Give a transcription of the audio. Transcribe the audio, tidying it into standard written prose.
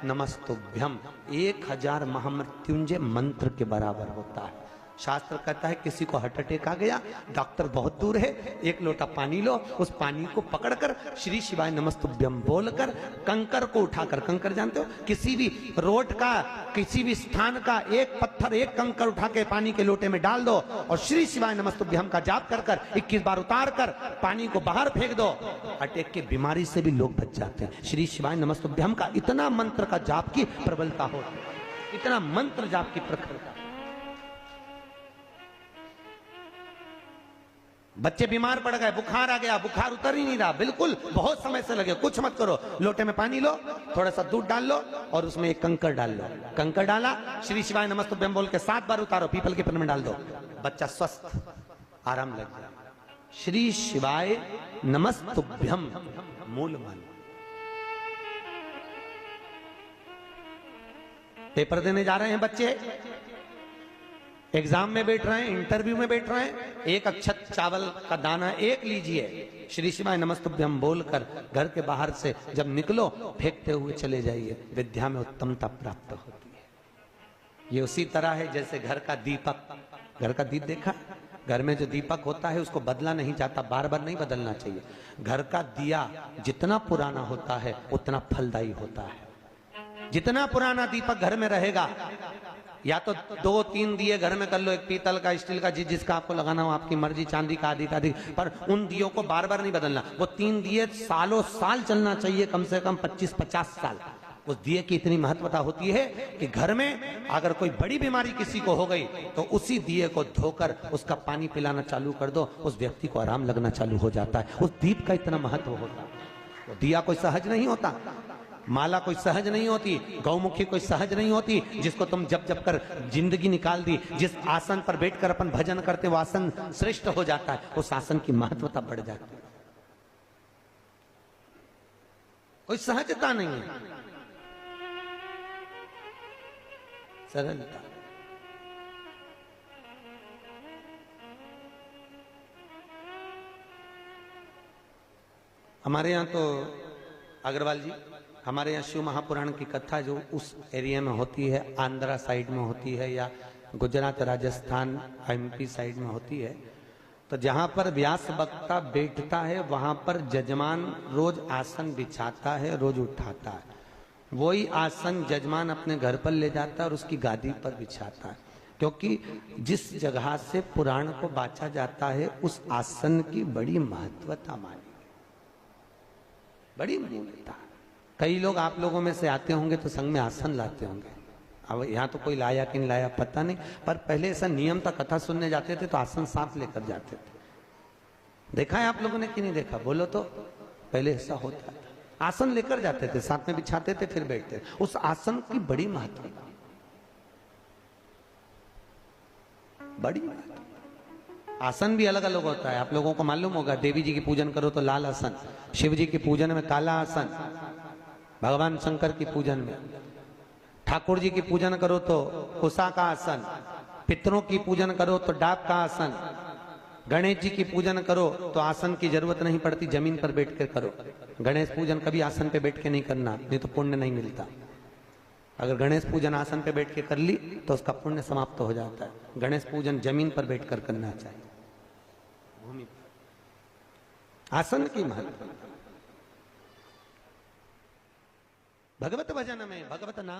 नमस्तुभ्यम 1000 महामृत्युंजय मंत्र के बराबर होता है। शास्त्र कहता है किसी को हार्ट अटैक आ गया, डॉक्टर बहुत दूर है, एक लोटा पानी लो, उस पानी को पकड़कर श्री शिवाय नमस्तुभ्यम बोलकर कंकर को उठाकर, कंकर जानते हो, किसी भी रोड का किसी भी स्थान का एक पत्थर एक कंकर उठा के पानी के लोटे में डाल दो और श्री शिवाय नमस्तुभ्यम का जाप कर कर 21 बार उतार कर पानी को बाहर फेंक दो। अटैक की बीमारी से भी लोग बच जाते हैं। श्री शिवाय नमस्तुभ्यम का इतना मंत्र का जाप की प्रबलता हो, इतना मंत्र जाप की प्रखरता। बच्चे बीमार पड़ गए, बुखार आ गया, बुखार उतर ही नहीं रहा, बिल्कुल बहुत समय से लगे, कुछ मत करो, लोटे में पानी लो, थोड़ा सा दूध डाल लो और उसमें एक कंकर डाल लो, कंकर डाला, श्री शिवाय नमस्तुभ्यम बोल के 7 बार उतारो, पीपल के पेड़ में डाल दो, बच्चा स्वस्थ, आराम लग जाए। श्री शिवाय नमस्तुभ्यम मूल मंत्र। पेपर देने जा रहे हैं बच्चे, एग्जाम में बैठ रहे हैं, इंटरव्यू में बैठ रहे हैं, एक अक्षत चावल का दाना एक लीजिए, श्री शिवाय नमस्तुभ्यम बोलकर घर के बाहर से जब निकलो फेंकते हुए चले जाइए, विद्या में उत्तमता प्राप्त होती है। ये उसी तरह है जैसे घर का दीपक, घर का दीप देखा, घर में जो दीपक होता है उसको बदला नहीं जाता, बार बार नहीं बदलना चाहिए। घर का दिया जितना पुराना होता है उतना फलदायी होता है। जितना पुराना दीपक घर में रहेगा, या तो 2-3 दिए घर में कर लो, एक पीतल का, स्टील का, जिसका आपको लगाना हो, आपकी मर्जी, चांदी का आदि का आदि, पर उन दियों को बार बार नहीं बदलना। वो 3 दिए सालों साल चलना चाहिए, कम से कम 25-50 साल। उस दिए की इतनी महत्वता होती है कि घर में अगर कोई बड़ी बीमारी किसी को हो गई तो उसी दिए को धोकर उसका पानी पिलाना चालू कर दो, उस व्यक्ति को आराम लगना चालू हो जाता है। उस दीप का इतना महत्व होता है। दिया कोई सहज नहीं होता, माला कोई सहज नहीं होती, गौमुखी कोई सहज नहीं होती, जिसको तुम जप जप कर जिंदगी निकाल दी। जिस आसन पर बैठकर अपन भजन करते वो आसन श्रेष्ठ हो जाता है, उस आसन की महत्वता बढ़ जाती है। कोई सहजता नहीं है, सरलता। हमारे यहाँ तो अग्रवाल जी, हमारे यहाँ शिव महापुराण की कथा जो उस एरिया में होती है, आंध्रा साइड में होती है या गुजरात, राजस्थान, एमपी साइड में होती है, तो जहाँ पर व्यास वक्ता बैठता है वहाँ पर जजमान रोज आसन बिछाता है, रोज उठाता है। वही आसन जजमान अपने घर पर ले जाता है और उसकी गादी पर बिछाता है, क्योंकि जिस जगह से पुराण को बांचा जाता है उस आसन की बड़ी महत्वता मानी, बड़ी मूल्यता। कई लोग आप लोगों में से आते होंगे तो संग में आसन लाते होंगे। अब यहाँ तो कोई लाया कि नहीं लाया पता नहीं, पर पहले ऐसा नियम था, कथा सुनने जाते थे तो आसन साथ लेकर जाते थे। देखा है आप लोगों ने कि नहीं देखा? बोलो तो। पहले ऐसा होता था, आसन लेकर जाते थे, साथ में बिछाते थे, फिर बैठते थे। उस आसन की बड़ी महत्वता, बड़ी महत्वता। आसन भी अलग अलग होता है, आप लोगों को मालूम होगा। देवी जी की पूजन करो तो लाल आसन, शिव जी की पूजन में काला आसन, भगवान शंकर की पूजन में, ठाकुर जी की पूजन करो तो कुसा का आसन, पितरों की पूजन करो तो डाक का आसन, गणेश जी की पूजन करो तो आसन की जरूरत नहीं पड़ती, जमीन पर बैठ कर करो। गणेश पूजन कभी आसन पे बैठ के नहीं करना, नहीं तो पुण्य नहीं मिलता। अगर गणेश पूजन आसन पे बैठ के कर ली तो उसका पुण्य समाप्त हो जाता है। गणेश पूजन जमीन पर बैठ कर करना चाहिए, भूमि पर। आसन की महत्व, भगवत भजन में भगवत नाम